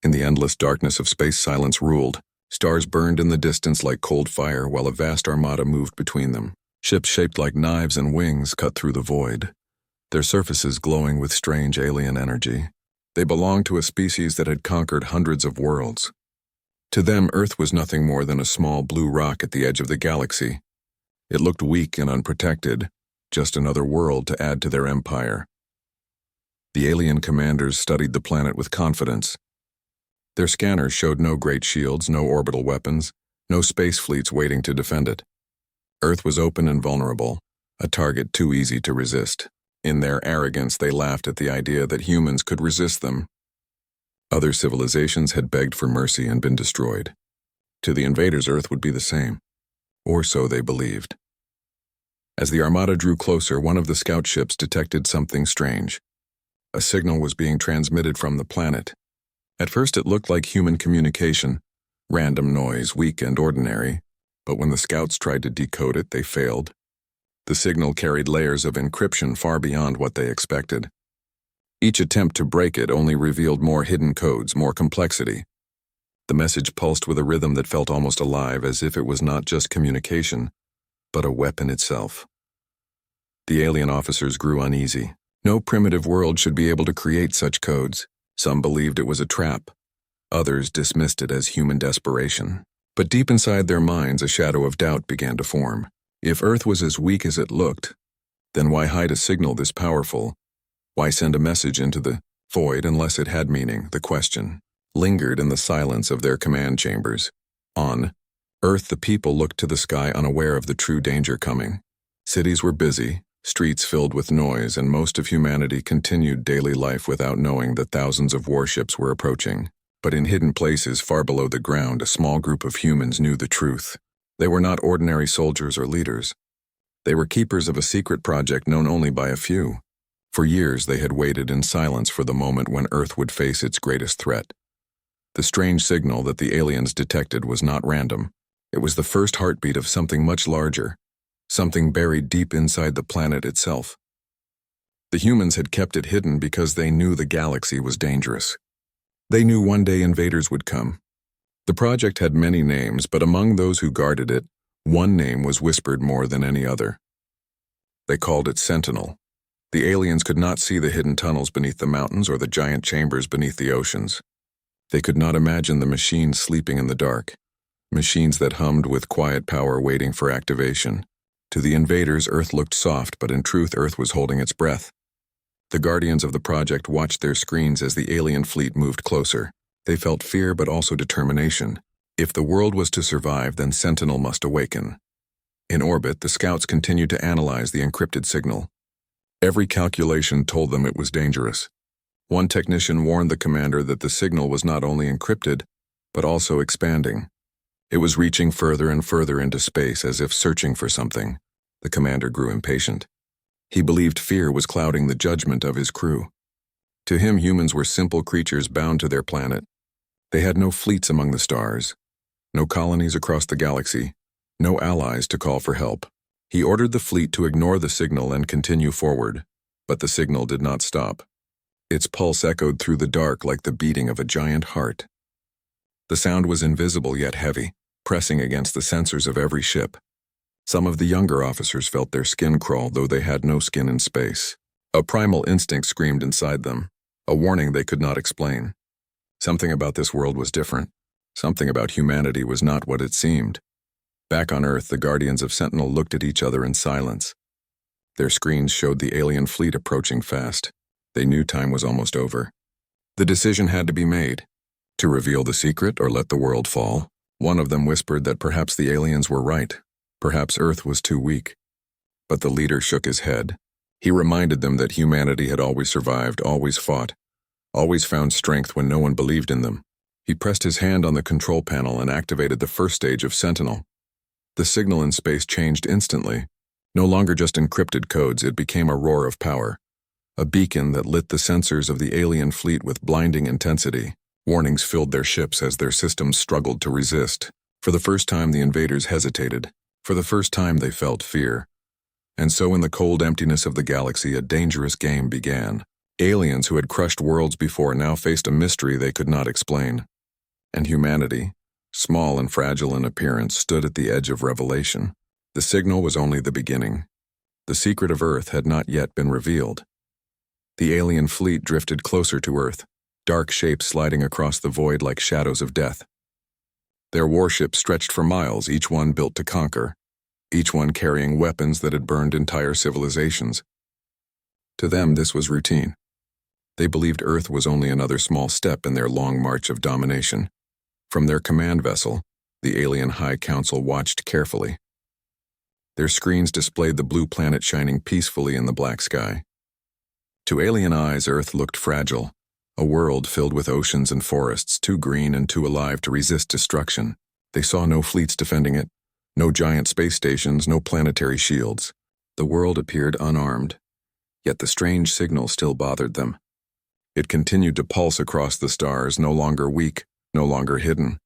In the endless darkness of space, silence ruled. Stars burned in the distance like cold fire while a vast armada moved between them. Ships shaped like knives and wings cut through the void, their surfaces glowing with strange alien energy. They belonged to a species that had conquered hundreds of worlds. To them, Earth was nothing more than a small blue rock at the edge of the galaxy. It looked weak and unprotected, just another world to add to their empire. The alien commanders studied the planet with confidence. Their scanners showed no great shields, no orbital weapons, no space fleets waiting to defend it. Earth was open and vulnerable, a target too easy to resist. In their arrogance, they laughed at the idea that humans could resist them. Other civilizations had begged for mercy and been destroyed. To the invaders, Earth would be the same, or so they believed. As the armada drew closer, one of the scout ships detected something strange. A signal was being transmitted from the planet. At first it looked like human communication, random noise, weak and ordinary, but when the scouts tried to decode it, they failed. The signal carried layers of encryption far beyond what they expected. Each attempt to break it only revealed more hidden codes, more complexity. The message pulsed with a rhythm that felt almost alive, as if it was not just communication, but a weapon itself. The alien officers grew uneasy. No primitive world should be able to create such codes. Some believed it was a trap. Others dismissed it as human desperation. But deep inside their minds, a shadow of doubt began to form. If Earth was as weak as it looked, then why hide a signal this powerful? Why send a message into the void unless it had meaning? The question lingered in the silence of their command chambers. On Earth, the people looked to the sky unaware of the true danger coming. Cities were busy, streets filled with noise, and most of humanity continued daily life without knowing that thousands of warships were approaching. But in hidden places far below the ground, a small group of humans knew the truth. They were not ordinary soldiers or leaders. They were keepers of a secret project known only by a few. For years they had waited in silence for the moment when Earth would face its greatest threat. The strange signal that the aliens detected was not random. It was the first heartbeat of something much larger, something buried deep inside the planet itself. The humans had kept it hidden because they knew the galaxy was dangerous. They knew one day invaders would come. The project had many names, but among those who guarded it, one name was whispered more than any other. They called it Sentinel. The aliens could not see the hidden tunnels beneath the mountains or the giant chambers beneath the oceans. They could not imagine the machines sleeping in the dark, machines that hummed with quiet power waiting for activation. To the invaders, Earth looked soft, but in truth, Earth was holding its breath. The guardians of the project watched their screens as the alien fleet moved closer. They felt fear but also determination. If the world was to survive, then Sentinel must awaken. In orbit, the scouts continued to analyze the encrypted signal. Every calculation told them it was dangerous. One technician warned the commander that the signal was not only encrypted, but also expanding. It was reaching further and further into space as if searching for something. The commander grew impatient. He believed fear was clouding the judgment of his crew. To him, humans were simple creatures bound to their planet. They had no fleets among the stars, no colonies across the galaxy, no allies to call for help. He ordered the fleet to ignore the signal and continue forward, but the signal did not stop. Its pulse echoed through the dark like the beating of a giant heart. The sound was invisible yet heavy, pressing against the sensors of every ship. Some of the younger officers felt their skin crawl, though they had no skin in space. A primal instinct screamed inside them, a warning they could not explain. Something about this world was different. Something about humanity was not what it seemed. Back on Earth, the guardians of Sentinel looked at each other in silence. Their screens showed the alien fleet approaching fast. They knew time was almost over. The decision had to be made. To reveal the secret or let the world fall. One of them whispered that perhaps the aliens were right. Perhaps Earth was too weak. But the leader shook his head. He reminded them that humanity had always survived, always fought, always found strength when no one believed in them. He pressed his hand on the control panel and activated the first stage of Sentinel. The signal in space changed instantly. No longer just encrypted codes, it became a roar of power. A beacon that lit the sensors of the alien fleet with blinding intensity. Warnings filled their ships as their systems struggled to resist. For the first time, the invaders hesitated. For the first time, they felt fear. And so in the cold emptiness of the galaxy, a dangerous game began. Aliens who had crushed worlds before now faced a mystery they could not explain. And humanity, small and fragile in appearance, stood at the edge of revelation. The signal was only the beginning. The secret of Earth had not yet been revealed. The alien fleet drifted closer to Earth, dark shapes sliding across the void like shadows of death. Their warships stretched for miles, each one built to conquer, each one carrying weapons that had burned entire civilizations. To them, this was routine. They believed Earth was only another small step in their long march of domination. From their command vessel, the alien High Council watched carefully. Their screens displayed the blue planet shining peacefully in the black sky. To alien eyes, Earth looked fragile, a world filled with oceans and forests, too green and too alive to resist destruction. They saw no fleets defending it, no giant space stations, no planetary shields. The world appeared unarmed, yet the strange signal still bothered them. It continued to pulse across the stars, no longer weak, no longer hidden.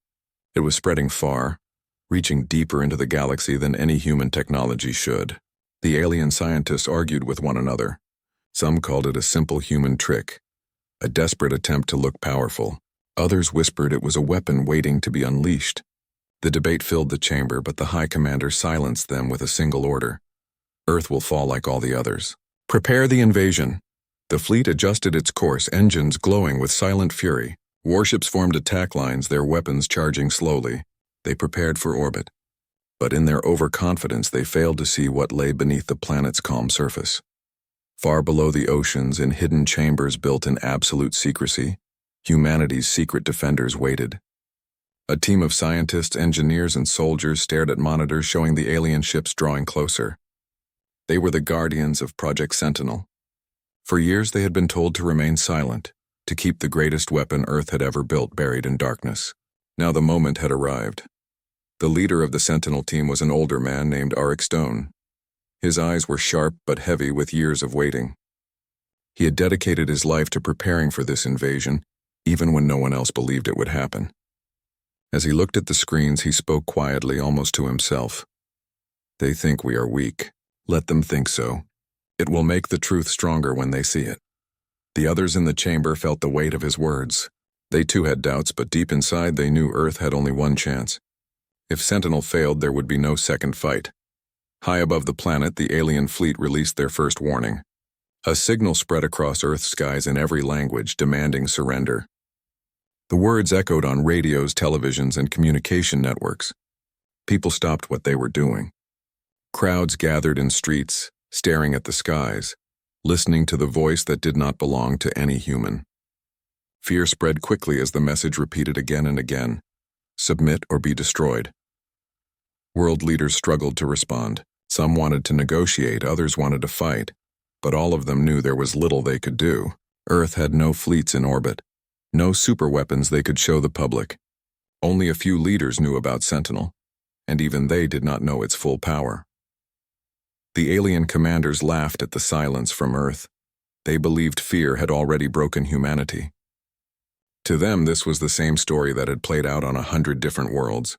It was spreading far, reaching deeper into the galaxy than any human technology should. The alien scientists argued with one another. Some called it a simple human trick, a desperate attempt to look powerful. Others whispered it was a weapon waiting to be unleashed. The debate filled the chamber, but the High Commander silenced them with a single order. Earth will fall like all the others. Prepare the invasion. The fleet adjusted its course, engines glowing with silent fury. Warships formed attack lines, their weapons charging slowly. They prepared for orbit. But in their overconfidence, they failed to see what lay beneath the planet's calm surface. Far below the oceans, in hidden chambers built in absolute secrecy, humanity's secret defenders waited. A team of scientists, engineers, and soldiers stared at monitors showing the alien ships drawing closer. They were the guardians of Project Sentinel. For years they had been told to remain silent, to keep the greatest weapon Earth had ever built buried in darkness. Now the moment had arrived. The leader of the Sentinel team was an older man named Stone. His eyes were sharp but heavy with years of waiting. He had dedicated his life to preparing for this invasion, even when no one else believed it would happen. As he looked at the screens, he spoke quietly, almost to himself. They think we are weak. Let them think so. It will make the truth stronger when they see it. The others in the chamber felt the weight of his words. They too had doubts, but deep inside they knew Earth had only one chance. If Sentinel failed, there would be no second fight. High above the planet, the alien fleet released their first warning. A signal spread across Earth's skies in every language, demanding surrender. The words echoed on radios, televisions, and communication networks. People stopped what they were doing. Crowds gathered in streets, staring at the skies, listening to the voice that did not belong to any human. Fear spread quickly as the message repeated again and again: submit or be destroyed. World leaders struggled to respond. Some wanted to negotiate, others wanted to fight, but all of them knew there was little they could do. Earth had no fleets in orbit, no superweapons they could show the public. Only a few leaders knew about Sentinel, and even they did not know its full power. The alien commanders laughed at the silence from Earth. They believed fear had already broken humanity. To them, this was the same story that had played out on 100 different worlds.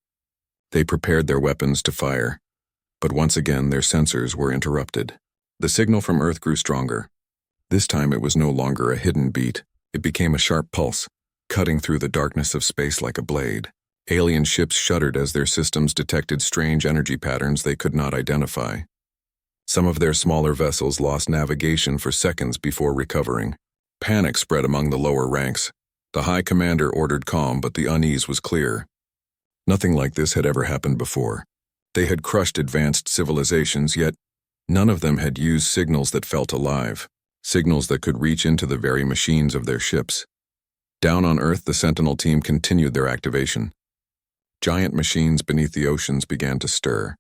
They prepared their weapons to fire, but once again their sensors were interrupted. The signal from Earth grew stronger. This time it was no longer a hidden beat. It became a sharp pulse, cutting through the darkness of space like a blade. Alien ships shuddered as their systems detected strange energy patterns they could not identify. Some of their smaller vessels lost navigation for seconds before recovering. Panic spread among the lower ranks. The High Commander ordered calm, but the unease was clear. Nothing like this had ever happened before. They had crushed advanced civilizations, yet none of them had used signals that felt alive, signals that could reach into the very machines of their ships. Down on Earth, the Sentinel team continued their activation. Giant machines beneath the oceans began to stir.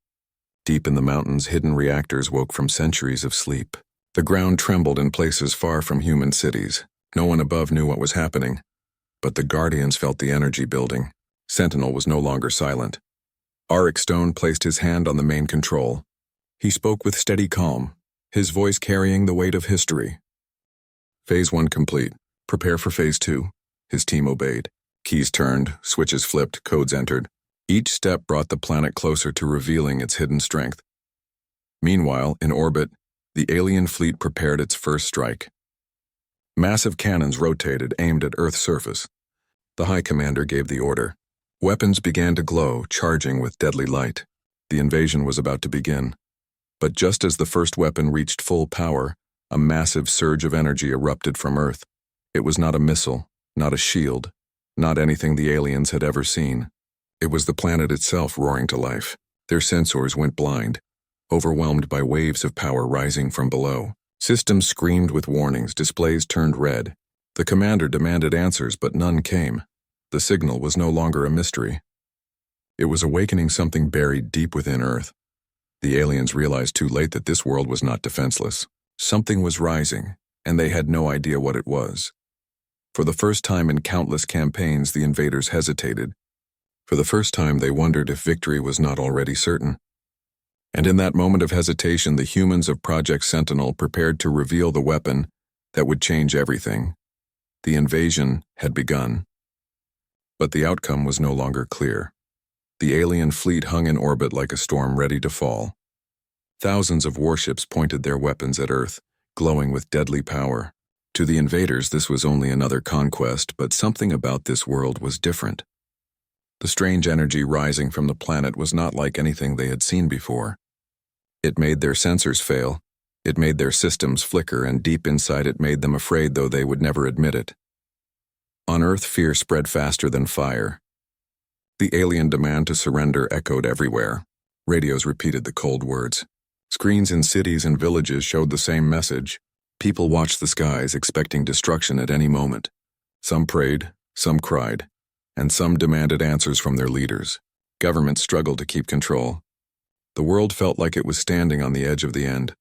Deep in the mountains, hidden reactors woke from centuries of sleep. The ground trembled in places far from human cities. No one above knew what was happening, but the Guardians felt the energy building. Sentinel was no longer silent. Stone placed his hand on the main control. He spoke with steady calm, his voice carrying the weight of history. Phase 1 complete. Prepare for Phase 2. His team obeyed. Keys turned, switches flipped, codes entered. Each step brought the planet closer to revealing its hidden strength. Meanwhile, in orbit, the alien fleet prepared its first strike. Massive cannons rotated, aimed at Earth's surface. The High Commander gave the order. Weapons began to glow, charging with deadly light. The invasion was about to begin. But just as the first weapon reached full power, a massive surge of energy erupted from Earth. It was not a missile, not a shield, not anything the aliens had ever seen. It was the planet itself roaring to life. Their sensors went blind, overwhelmed by waves of power rising from below. Systems screamed with warnings, displays turned red. The commander demanded answers, but none came. The signal was no longer a mystery. It was awakening something buried deep within Earth. The aliens realized too late that this world was not defenseless. Something was rising, and they had no idea what it was. For the first time in countless campaigns, the invaders hesitated. For the first time, they wondered if victory was not already certain. And in that moment of hesitation, the humans of Project Sentinel prepared to reveal the weapon that would change everything. The invasion had begun. But the outcome was no longer clear. The alien fleet hung in orbit like a storm ready to fall. Thousands of warships pointed their weapons at Earth, glowing with deadly power. To the invaders, this was only another conquest, but something about this world was different. The strange energy rising from the planet was not like anything they had seen before. It made their sensors fail, it made their systems flicker, and deep inside it made them afraid, though they would never admit it. On Earth, fear spread faster than fire. The alien demand to surrender echoed everywhere. Radios repeated the cold words. Screens in cities and villages showed the same message. People watched the skies, expecting destruction at any moment. Some prayed, some cried, and some demanded answers from their leaders. Governments struggled to keep control. The world felt like it was standing on the edge of the end.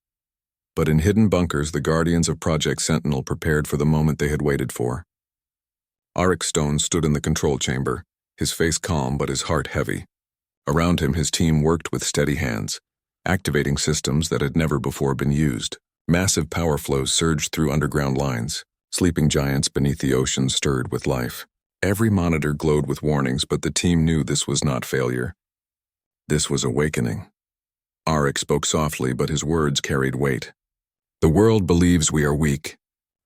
But in hidden bunkers, the guardians of Project Sentinel prepared for the moment they had waited for. Arik Stone stood in the control chamber, his face calm but his heart heavy. Around him, his team worked with steady hands, activating systems that had never before been used. Massive power flows surged through underground lines. Sleeping giants beneath the ocean stirred with life. Every monitor glowed with warnings, but the team knew this was not failure. This was awakening. Arik spoke softly, but his words carried weight. The world believes we are weak.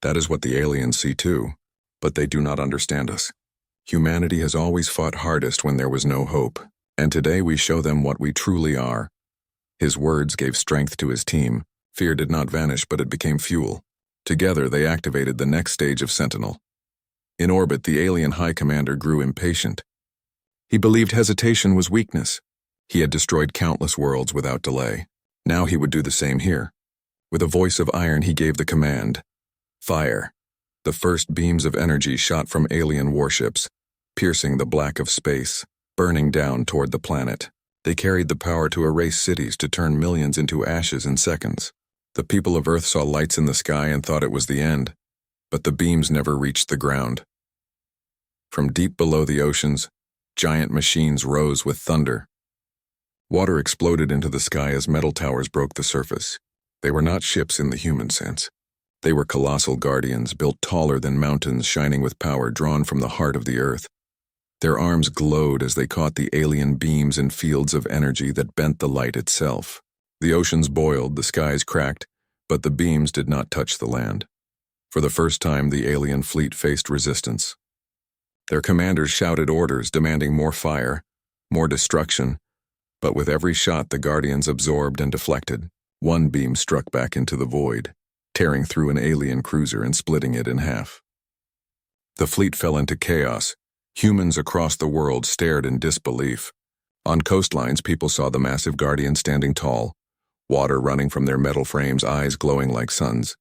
That is what the aliens see too, but they do not understand us. Humanity has always fought hardest when there was no hope, and today we show them what we truly are. His words gave strength to his team. Fear did not vanish, but it became fuel. Together, they activated the next stage of Sentinel. In orbit, the alien High Commander grew impatient. He believed hesitation was weakness. He had destroyed countless worlds without delay. Now he would do the same here. With a voice of iron, he gave the command. Fire. The first beams of energy shot from alien warships, piercing the black of space, burning down toward the planet. They carried the power to erase cities, to turn millions into ashes in seconds. The people of Earth saw lights in the sky and thought it was the end, but the beams never reached the ground. From deep below the oceans, giant machines rose with thunder. Water exploded into the sky as metal towers broke the surface. They were not ships in the human sense. They were colossal guardians, built taller than mountains, shining with power drawn from the heart of the Earth. Their arms glowed as they caught the alien beams in fields of energy that bent the light itself. The oceans boiled, the skies cracked, but the beams did not touch the land. For the first time, the alien fleet faced resistance. Their commanders shouted orders, demanding more fire, more destruction, but with every shot the Guardians absorbed and deflected. One beam struck back into the void, tearing through an alien cruiser and splitting it in half. The fleet fell into chaos. Humans across the world stared in disbelief. On coastlines, people saw the massive Guardians standing tall, water running from their metal frames, eyes glowing like suns.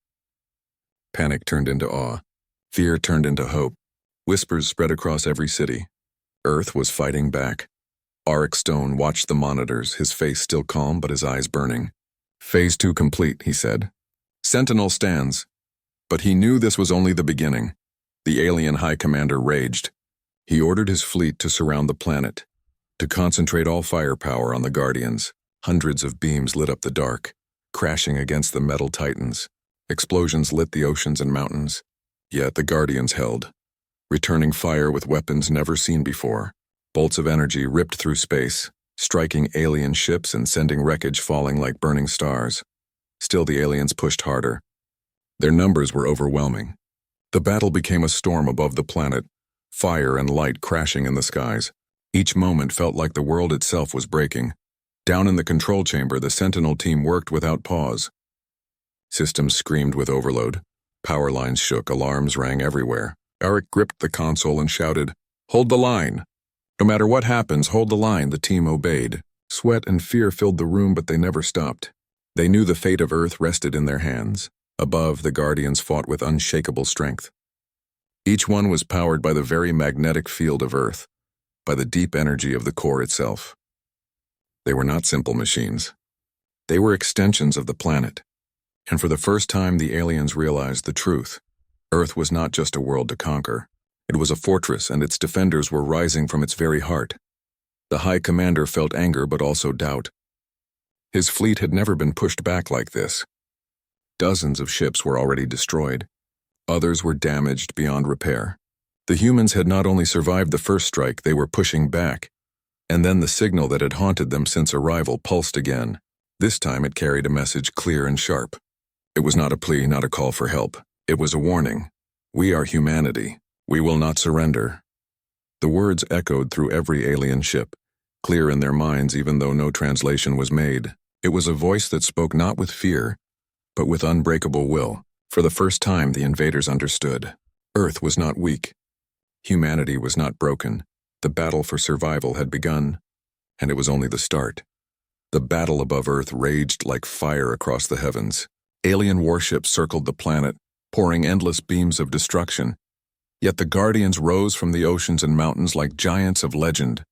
Panic turned into awe. Fear turned into hope. Whispers spread across every city. Earth was fighting back. Arik Stone watched the monitors, his face still calm but his eyes burning. Phase 2 complete, he said. Sentinel stands. But he knew this was only the beginning. The alien High Commander raged. He ordered his fleet to surround the planet, to concentrate all firepower on the Guardians. Hundreds of beams lit up the dark, crashing against the metal titans. Explosions lit the oceans and mountains. Yet the Guardians held, returning fire with weapons never seen before. Bolts of energy ripped through space, striking alien ships and sending wreckage falling like burning stars. Still, the aliens pushed harder. Their numbers were overwhelming. The battle became a storm above the planet, fire and light crashing in the skies. Each moment felt like the world itself was breaking. Down in the control chamber, the Sentinel team worked without pause. Systems screamed with overload. Power lines shook, alarms rang everywhere. Eric gripped the console and shouted, "Hold the line!" No matter what happens, hold the line, the team obeyed. Sweat and fear filled the room, but they never stopped. They knew the fate of Earth rested in their hands. Above, the Guardians fought with unshakable strength. Each one was powered by the very magnetic field of Earth, by the deep energy of the core itself. They were not simple machines. They were extensions of the planet. And for the first time, the aliens realized the truth. Earth was not just a world to conquer. It was a fortress, and its defenders were rising from its very heart. The High Commander felt anger but also doubt. His fleet had never been pushed back like this. Dozens of ships were already destroyed. Others were damaged beyond repair. The humans had not only survived the first strike, they were pushing back. And then the signal that had haunted them since arrival pulsed again. This time it carried a message clear and sharp. It was not a plea, not a call for help. It was a warning. We are humanity. We will not surrender. The words echoed through every alien ship, clear in their minds even though no translation was made. It was a voice that spoke not with fear, but with unbreakable will. For the first time, the invaders understood. Earth was not weak. Humanity was not broken. The battle for survival had begun, and it was only the start. The battle above Earth raged like fire across the heavens. Alien warships circled the planet, pouring endless beams of destruction. Yet the Guardians rose from the oceans and mountains like giants of legend.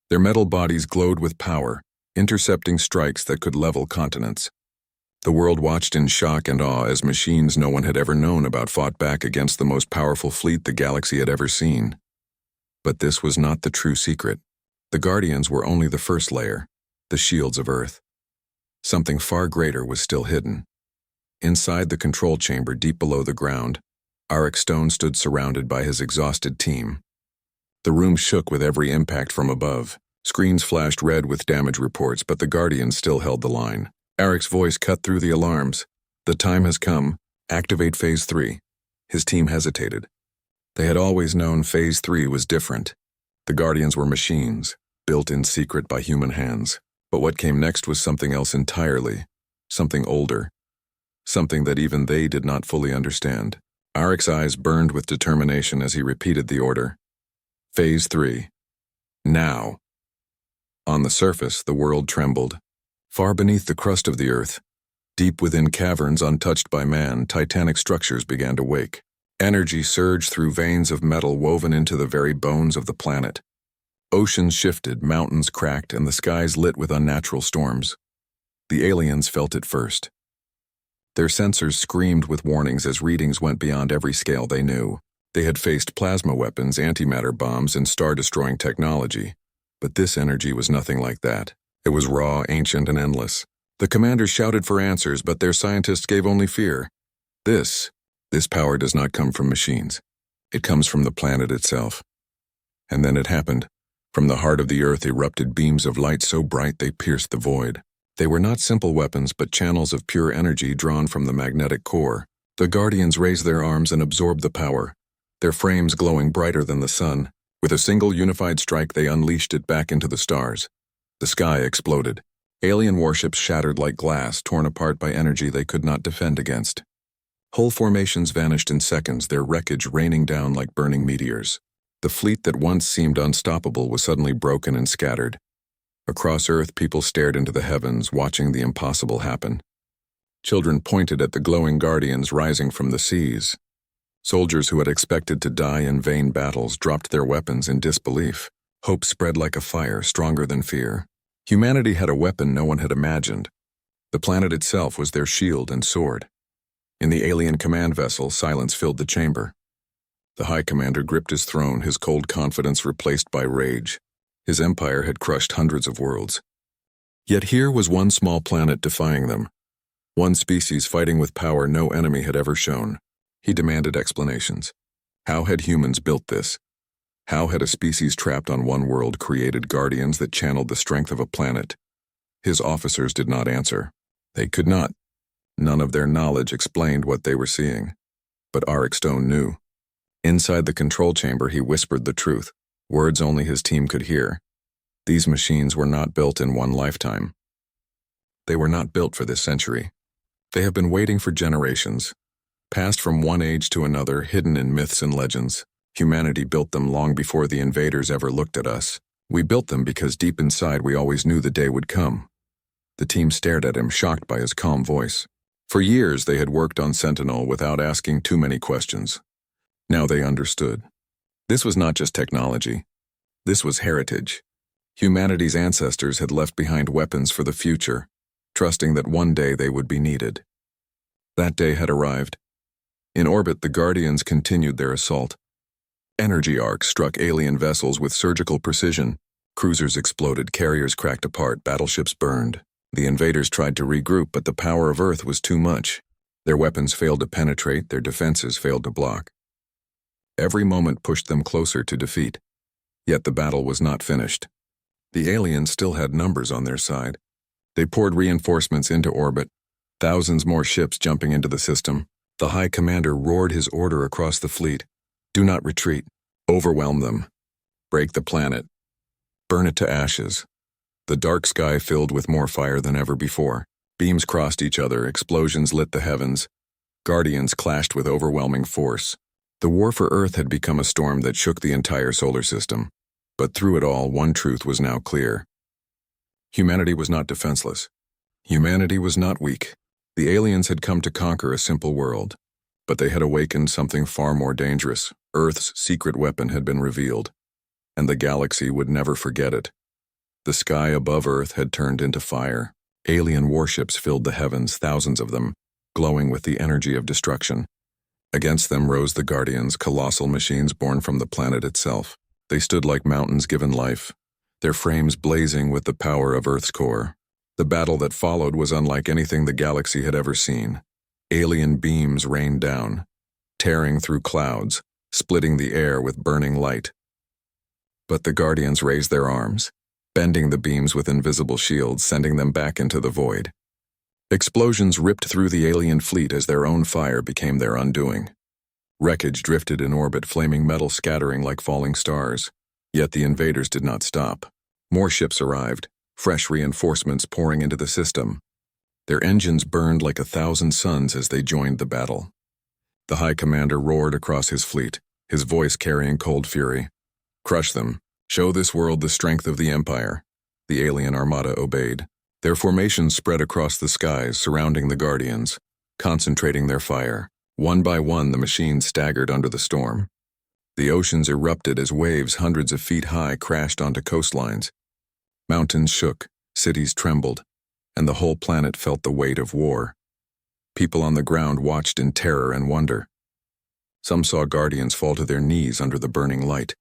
Their metal bodies glowed with power, intercepting strikes that could level continents. The world watched in shock and awe as machines no one had ever known about fought back against the most powerful fleet the galaxy had ever seen. But this was not the true secret. The Guardians were only the first layer, the shields of Earth. Something far greater was still hidden. Inside the control chamber deep below the ground, Arik Stone stood surrounded by his exhausted team. The room shook with every impact from above. Screens flashed red with damage reports, but the Guardians still held the line. Arik's voice cut through the alarms. "The time has come. Activate Phase 3. His team hesitated. They had always known Phase 3 was different. The Guardians were machines, built in secret by human hands. But what came next was something else entirely. Something older. Something that even they did not fully understand. Arik's eyes burned with determination as he repeated the order. Phase 3. Now. On the surface, the world trembled. Far beneath the crust of the Earth, deep within caverns untouched by man, titanic structures began to wake. Energy surged through veins of metal woven into the very bones of the planet. Oceans shifted, mountains cracked, and the skies lit with unnatural storms. The aliens felt it first. Their sensors screamed with warnings as readings went beyond every scale they knew. They had faced plasma weapons, antimatter bombs, and star-destroying technology. But this energy was nothing like that. It was raw, ancient, and endless. The commanders shouted for answers, but their scientists gave only fear. This power does not come from machines. It comes from the planet itself. And then it happened. From the heart of the Earth erupted beams of light so bright they pierced the void. They were not simple weapons, but channels of pure energy drawn from the magnetic core. The Guardians raised their arms and absorbed the power, their frames glowing brighter than the sun. With a single unified strike, they unleashed it back into the stars. The sky exploded. Alien warships shattered like glass, torn apart by energy they could not defend against. Whole formations vanished in seconds, their wreckage raining down like burning meteors. The fleet that once seemed unstoppable was suddenly broken and scattered. Across Earth, people stared into the heavens, watching the impossible happen. Children pointed at the glowing Guardians rising from the seas. Soldiers who had expected to die in vain battles dropped their weapons in disbelief. Hope spread like a fire, stronger than fear. Humanity had a weapon no one had imagined. The planet itself was their shield and sword. In the alien command vessel, silence filled the chamber. The High Commander gripped his throne, his cold confidence replaced by rage. His empire had crushed hundreds of worlds. Yet here was one small planet defying them. One species fighting with power no enemy had ever shown. He demanded explanations. How had humans built this? How had a species trapped on one world created guardians that channeled the strength of a planet? His officers did not answer. They could not. None of their knowledge explained what they were seeing. But Arik Stone knew. Inside the control chamber, he whispered the truth, words only his team could hear. These machines were not built in one lifetime. They were not built for this century. They have been waiting for generations, passed from one age to another, hidden in myths and legends. Humanity built them long before the invaders ever looked at us. We built them because deep inside we always knew the day would come. The team stared at him, shocked by his calm voice. For years they had worked on Sentinel without asking too many questions. Now they understood. This was not just technology. This was heritage. Humanity's ancestors had left behind weapons for the future, trusting that one day they would be needed. That day had arrived. In orbit, the Guardians continued their assault. Energy arcs struck alien vessels with surgical precision. Cruisers exploded, carriers cracked apart, battleships burned. The invaders tried to regroup, but the power of Earth was too much. Their weapons failed to penetrate, their defenses failed to block. Every moment pushed them closer to defeat. Yet the battle was not finished. The aliens still had numbers on their side. They poured reinforcements into orbit, thousands more ships jumping into the system. The High Commander roared his order across the fleet. Do not retreat. Overwhelm them. Break the planet. Burn it to ashes. The dark sky filled with more fire than ever before. Beams crossed each other, explosions lit the heavens. Guardians clashed with overwhelming force. The war for Earth had become a storm that shook the entire solar system. But through it all, one truth was now clear. Humanity was not defenseless. Humanity was not weak. The aliens had come to conquer a simple world. But they had awakened something far more dangerous. Earth's secret weapon had been revealed. And the galaxy would never forget it. The sky above Earth had turned into fire. Alien warships filled the heavens, thousands of them, glowing with the energy of destruction. Against them rose the Guardians, colossal machines born from the planet itself. They stood like mountains given life, their frames blazing with the power of Earth's core. The battle that followed was unlike anything the galaxy had ever seen. Alien beams rained down, tearing through clouds, splitting the air with burning light. But the Guardians raised their arms, bending the beams with invisible shields, sending them back into the void. Explosions ripped through the alien fleet as their own fire became their undoing. Wreckage drifted in orbit, flaming metal scattering like falling stars. Yet the invaders did not stop. More ships arrived, fresh reinforcements pouring into the system. Their engines burned like 1,000 suns as they joined the battle. The High Commander roared across his fleet, his voice carrying cold fury. Crush them. Show this world the strength of the Empire. The alien armada obeyed. Their formations spread across the skies, surrounding the Guardians, concentrating their fire. One by one, the machines staggered under the storm. The oceans erupted as waves hundreds of feet high crashed onto coastlines. Mountains shook, cities trembled, and the whole planet felt the weight of war. People on the ground watched in terror and wonder. Some saw Guardians fall to their knees under the burning light,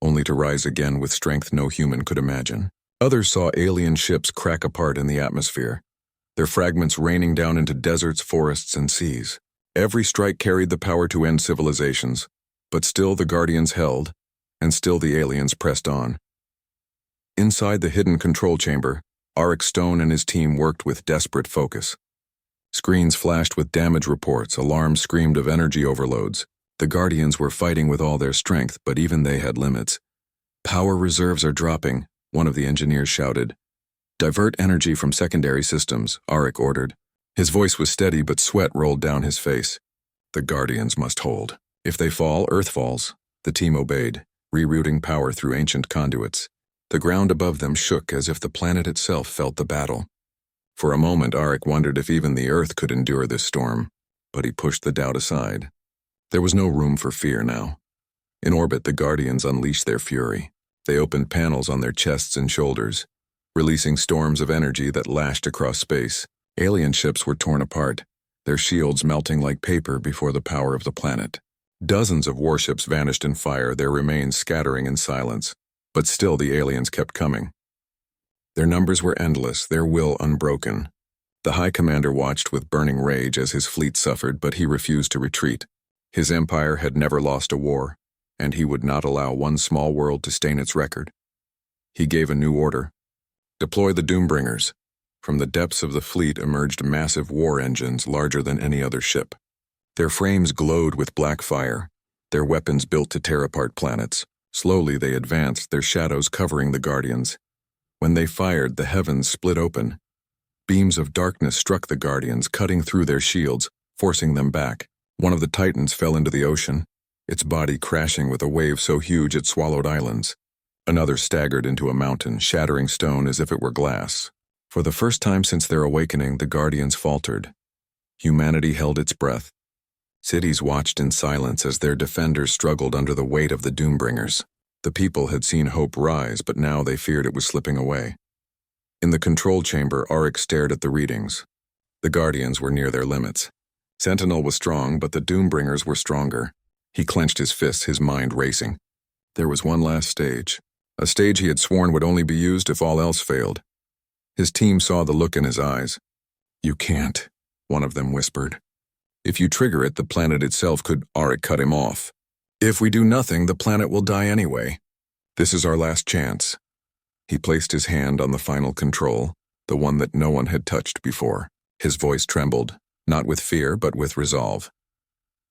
only to rise again with strength no human could imagine. Others saw alien ships crack apart in the atmosphere, their fragments raining down into deserts, forests, and seas. Every strike carried the power to end civilizations, but still the Guardians held, and still the aliens pressed on. Inside the hidden control chamber, Arik Stone and his team worked with desperate focus. Screens flashed with damage reports, alarms screamed of energy overloads. The Guardians were fighting with all their strength, but even they had limits. Power reserves are dropping, one of the engineers shouted. Divert energy from secondary systems, Arik ordered. His voice was steady, but sweat rolled down his face. The Guardians must hold. If they fall, Earth falls. The team obeyed, rerouting power through ancient conduits. The ground above them shook as if the planet itself felt the battle. For a moment, Arik wondered if even the Earth could endure this storm, but he pushed the doubt aside. There was no room for fear now. In orbit, the Guardians unleashed their fury. They opened panels on their chests and shoulders, releasing storms of energy that lashed across space. Alien ships were torn apart, their shields melting like paper before the power of the planet. Dozens of warships vanished in fire, their remains scattering in silence. But still the aliens kept coming. Their numbers were endless, their will unbroken. The High Commander watched with burning rage as his fleet suffered, but he refused to retreat. His empire had never lost a war, and he would not allow one small world to stain its record. He gave a new order. Deploy the Doombringers. From the depths of the fleet emerged massive war engines larger than any other ship. Their frames glowed with black fire, their weapons built to tear apart planets. Slowly they advanced, their shadows covering the Guardians. When they fired, the heavens split open. Beams of darkness struck the Guardians, cutting through their shields, forcing them back. One of the Titans fell into the ocean, its body crashing with a wave so huge it swallowed islands. Another staggered into a mountain, shattering stone as if it were glass. For the first time since their awakening, the Guardians faltered. Humanity held its breath. Cities watched in silence as their defenders struggled under the weight of the Doombringers. The people had seen hope rise, but now they feared it was slipping away. In the control chamber, Auric stared at the readings. The Guardians were near their limits. Sentinel was strong, but the Doombringers were stronger. He clenched his fists, his mind racing. There was one last stage, a stage he had sworn would only be used if all else failed. His team saw the look in his eyes. "You can't," one of them whispered. "If you trigger it, the planet itself could..." Auric cut him off. "If we do nothing, the planet will die anyway. This is our last chance." He placed his hand on the final control, the one that no one had touched before. His voice trembled, not with fear, but with resolve.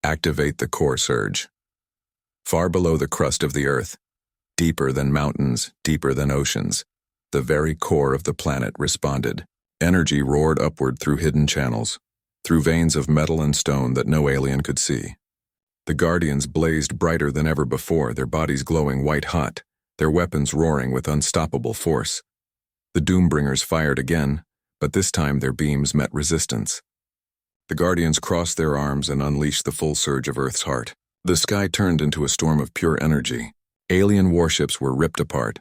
"Activate the core surge." Far below the crust of the Earth, deeper than mountains, deeper than oceans, the very core of the planet responded. Energy roared upward through hidden channels, through veins of metal and stone that no alien could see. The Guardians blazed brighter than ever before, their bodies glowing white-hot, their weapons roaring with unstoppable force. The Doombringers fired again, but this time their beams met resistance. The Guardians crossed their arms and unleashed the full surge of Earth's heart. The sky turned into a storm of pure energy. Alien warships were ripped apart.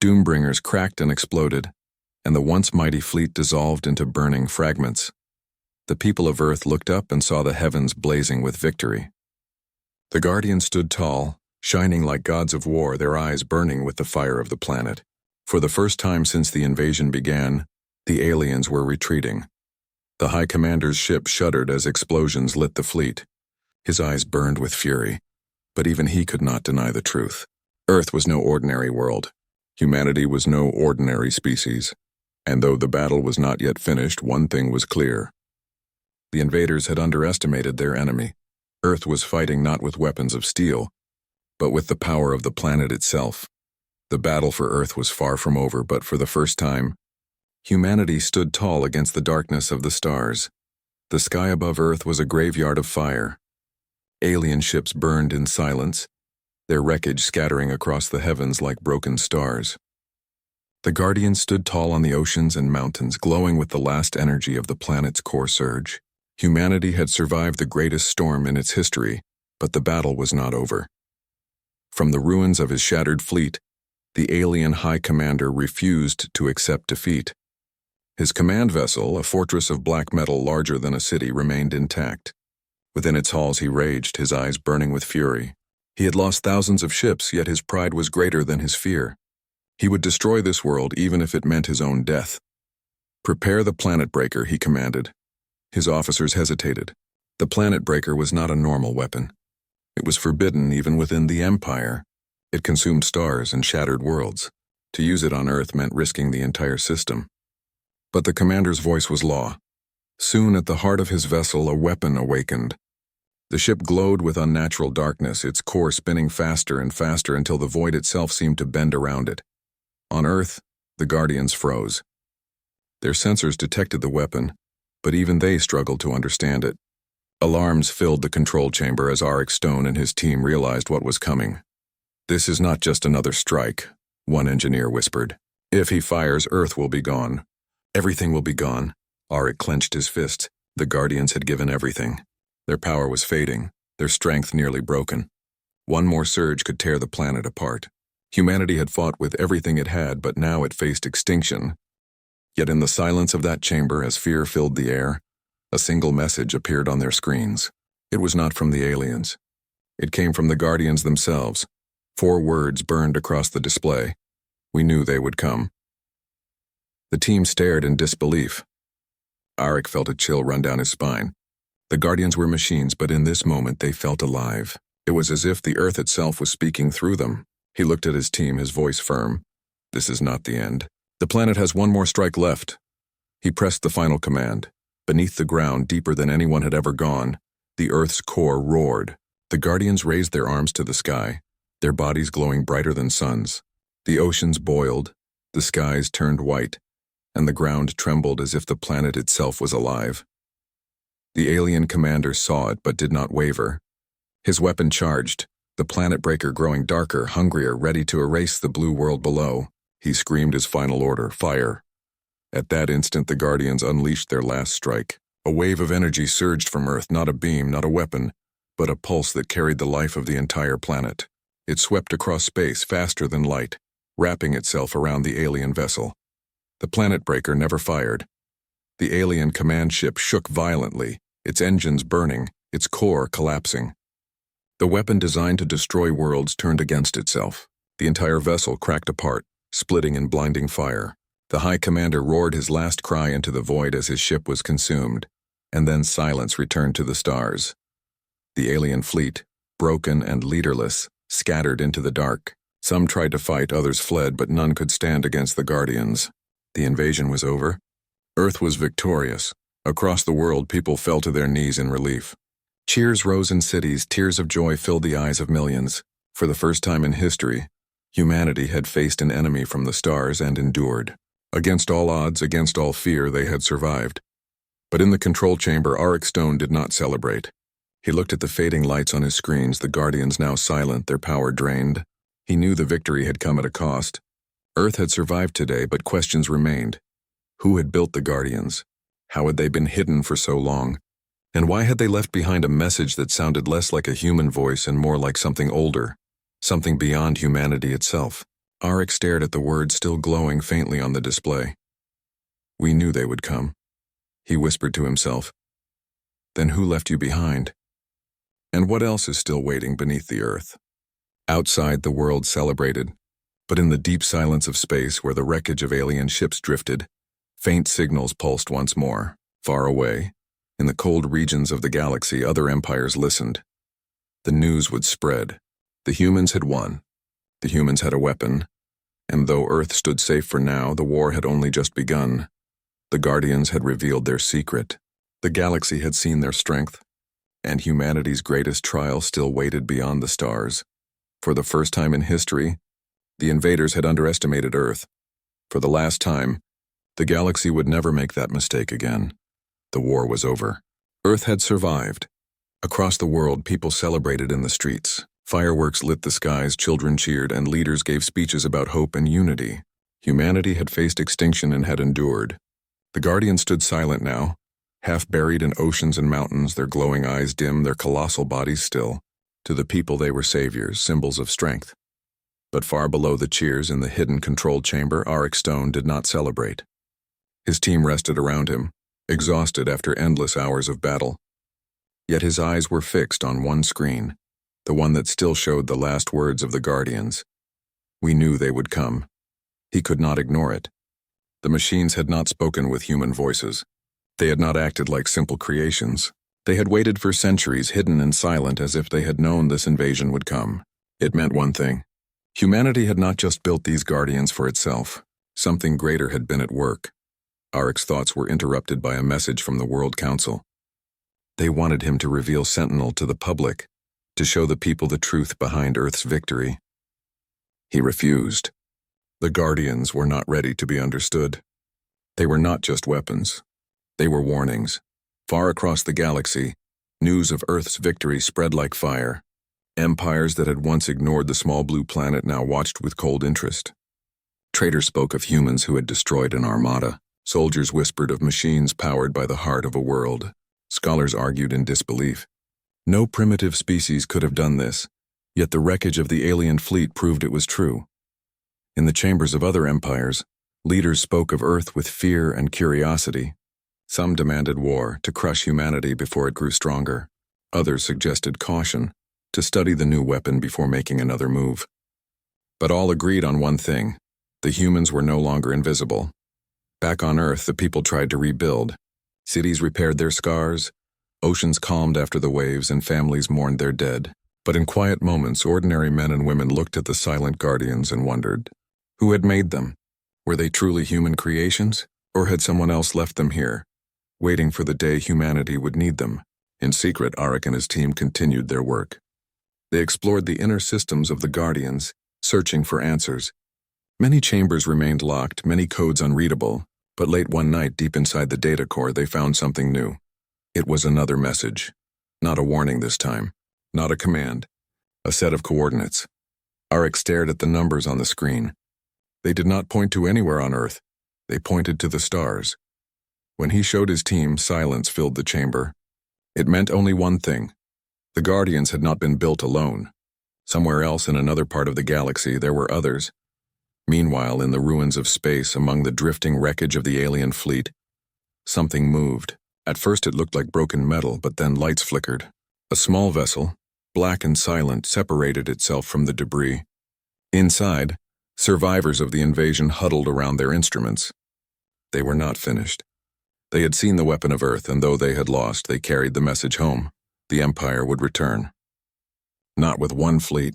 Doombringers cracked and exploded, and the once mighty fleet dissolved into burning fragments. The people of Earth looked up and saw the heavens blazing with victory. The Guardians stood tall, shining like gods of war, their eyes burning with the fire of the planet. For the first time since the invasion began, the aliens were retreating. The High Commander's ship shuddered as explosions lit the fleet. His eyes burned with fury, but even he could not deny the truth. Earth was no ordinary world. Humanity was no ordinary species. And though the battle was not yet finished, one thing was clear. The invaders had underestimated their enemy. Earth was fighting not with weapons of steel, but with the power of the planet itself. The battle for Earth was far from over, but for the first time, humanity stood tall against the darkness of the stars. The sky above Earth was a graveyard of fire. Alien ships burned in silence, their wreckage scattering across the heavens like broken stars. The Guardians stood tall on the oceans and mountains, glowing with the last energy of the planet's core surge. Humanity had survived the greatest storm in its history, but the battle was not over. From the ruins of his shattered fleet, the alien High Commander refused to accept defeat. His command vessel, a fortress of black metal larger than a city, remained intact. Within its halls he raged, his eyes burning with fury. He had lost thousands of ships, yet his pride was greater than his fear. He would destroy this world even if it meant his own death. "Prepare the planet breaker," he commanded. His officers hesitated. The planet breaker was not a normal weapon. It was forbidden even within the Empire. It consumed stars and shattered worlds. To use it on Earth meant risking the entire system. But the commander's voice was law. Soon at the heart of his vessel, a weapon awakened. The ship glowed with unnatural darkness, its core spinning faster and faster until the void itself seemed to bend around it. On Earth, the Guardians froze. Their sensors detected the weapon, but even they struggled to understand it. Alarms filled the control chamber as Auric Stone and his team realized what was coming. "This is not just another strike," one engineer whispered. "If he fires, Earth will be gone. Everything will be gone." Auric clenched his fists. The Guardians had given everything. Their power was fading, their strength nearly broken. One more surge could tear the planet apart. Humanity had fought with everything it had, but now it faced extinction. Yet in the silence of that chamber, as fear filled the air, a single message appeared on their screens. It was not from the aliens. It came from the Guardians themselves. 4 words burned across the display. "We knew they would come." The team stared in disbelief. Auric felt a chill run down his spine. The Guardians were machines, but in this moment they felt alive. It was as if the Earth itself was speaking through them. He looked at his team, his voice firm. "This is not the end. The planet has one more strike left." He pressed the final command. Beneath the ground, deeper than anyone had ever gone, The Earth's core roared. The Guardians raised their arms to the sky, their bodies glowing brighter than suns. The oceans boiled, the skies turned white, and the ground trembled as if the planet itself was alive. The alien commander saw it but did not waver. His weapon charged, the planet breaker growing darker, hungrier, ready to erase the blue world below. He screamed his final order, fire. At that instant, the Guardians unleashed their last strike. A wave of energy surged from Earth, not a beam, not a weapon, but a pulse that carried the life of the entire planet. It swept across space faster than light, wrapping itself around the alien vessel. The planet breaker never fired. The alien command ship shook violently, its engines burning, its core collapsing. The weapon designed to destroy worlds turned against itself. The entire vessel cracked apart, splitting in blinding fire. The High Commander roared his last cry into the void as his ship was consumed, and then silence returned to the stars. The alien fleet, broken and leaderless, scattered into the dark. Some tried to fight, others fled, but none could stand against the Guardians. The invasion was over. Earth was victorious. Across the world, people fell to their knees in relief. Cheers rose in cities, tears of joy filled the eyes of millions. For the first time in history, humanity had faced an enemy from the stars and endured. Against all odds, against all fear, they had survived. But in the control chamber, Arik Stone did not celebrate. He looked at the fading lights on his screens, the Guardians now silent, their power drained. He knew the victory had come at a cost. Earth had survived today, but questions remained. Who had built the Guardians? How had they been hidden for so long? And why had they left behind a message that sounded less like a human voice and more like something older, something beyond humanity itself? Arik stared at the words still glowing faintly on the display. We knew they would come, he whispered to himself. Then who left you behind? And what else is still waiting beneath the earth? Outside, the world celebrated, but in the deep silence of space where the wreckage of alien ships drifted, faint signals pulsed once more. Far away, in the cold regions of the galaxy, other empires listened. The news would spread. The humans had won. The humans had a weapon, and though Earth stood safe for now, the war had only just begun. The Guardians had revealed their secret. The galaxy had seen their strength, and humanity's greatest trial still waited beyond the stars. For the first time in history, the invaders had underestimated Earth. For the last time, the galaxy would never make that mistake again. The war was over. Earth had survived. Across the world, people celebrated in the streets. Fireworks lit the skies, children cheered, and leaders gave speeches about hope and unity. Humanity had faced extinction and had endured. The Guardians stood silent now, half buried in oceans and mountains, their glowing eyes dim, their colossal bodies still. To the people they were saviors, symbols of strength. But far below the cheers in the hidden control chamber, Arik Stone did not celebrate. His team rested around him, exhausted after endless hours of battle. Yet his eyes were fixed on one screen, the one that still showed the last words of the Guardians. We knew they would come. He could not ignore it. The machines had not spoken with human voices. They had not acted like simple creations. They had waited for centuries, hidden and silent, as if they had known this invasion would come. It meant one thing. Humanity had not just built these Guardians for itself. Something greater had been at work. Arik's thoughts were interrupted by a message from the World Council. They wanted him to reveal Sentinel to the public, to show the people the truth behind Earth's victory. He refused. The Guardians were not ready to be understood. They were not just weapons. They were warnings. Far across the galaxy, news of Earth's victory spread like fire. Empires that had once ignored the small blue planet now watched with cold interest. Traders spoke of humans who had destroyed an armada. Soldiers whispered of machines powered by the heart of a world. Scholars argued in disbelief. No primitive species could have done this, yet the wreckage of the alien fleet proved it was true. In the chambers of other empires, leaders spoke of Earth with fear and curiosity. Some demanded war, to crush humanity before it grew stronger. Others suggested caution, to study the new weapon before making another move. But all agreed on one thing: the humans were no longer invisible. Back on Earth, the people tried to rebuild. Cities repaired their scars, oceans calmed after the waves, and families mourned their dead. But in quiet moments, ordinary men and women looked at the silent Guardians and wondered, who had made them? Were they truly human creations, or had someone else left them here, waiting for the day humanity would need them? In secret, Arik and his team continued their work. They explored the inner systems of the Guardians, searching for answers. Many chambers remained locked, many codes unreadable, but late one night, deep inside the data core, they found something new. It was another message. Not a warning this time. Not a command. A set of coordinates. Arik stared at the numbers on the screen. They did not point to anywhere on Earth. They pointed to the stars. When he showed his team, silence filled the chamber. It meant only one thing. The Guardians had not been built alone. Somewhere else in another part of the galaxy, there were others. Meanwhile, in the ruins of space, among the drifting wreckage of the alien fleet, something moved. At first it looked like broken metal, but then lights flickered. A small vessel, black and silent, separated itself from the debris. Inside, survivors of the invasion huddled around their instruments. They were not finished. They had seen the weapon of Earth, and though they had lost, they carried the message home. The Empire would return. Not with one fleet,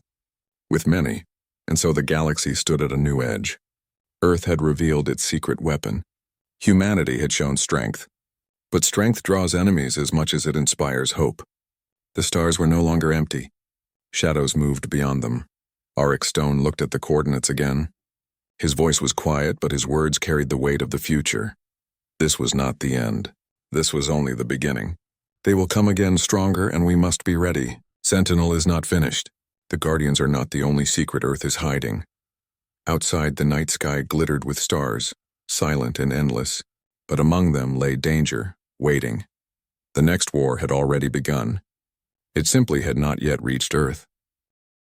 with many, and so the galaxy stood at a new edge. Earth had revealed its secret weapon. Humanity had shown strength. But strength draws enemies as much as it inspires hope. The stars were no longer empty. Shadows moved beyond them. Arik Stone looked at the coordinates again. His voice was quiet, but his words carried the weight of the future. This was not the end. This was only the beginning. They will come again stronger, and we must be ready. Sentinel is not finished. The Guardians are not the only secret Earth is hiding. Outside, the night sky glittered with stars, silent and endless, but among them lay danger, waiting. The next war had already begun. It simply had not yet reached Earth.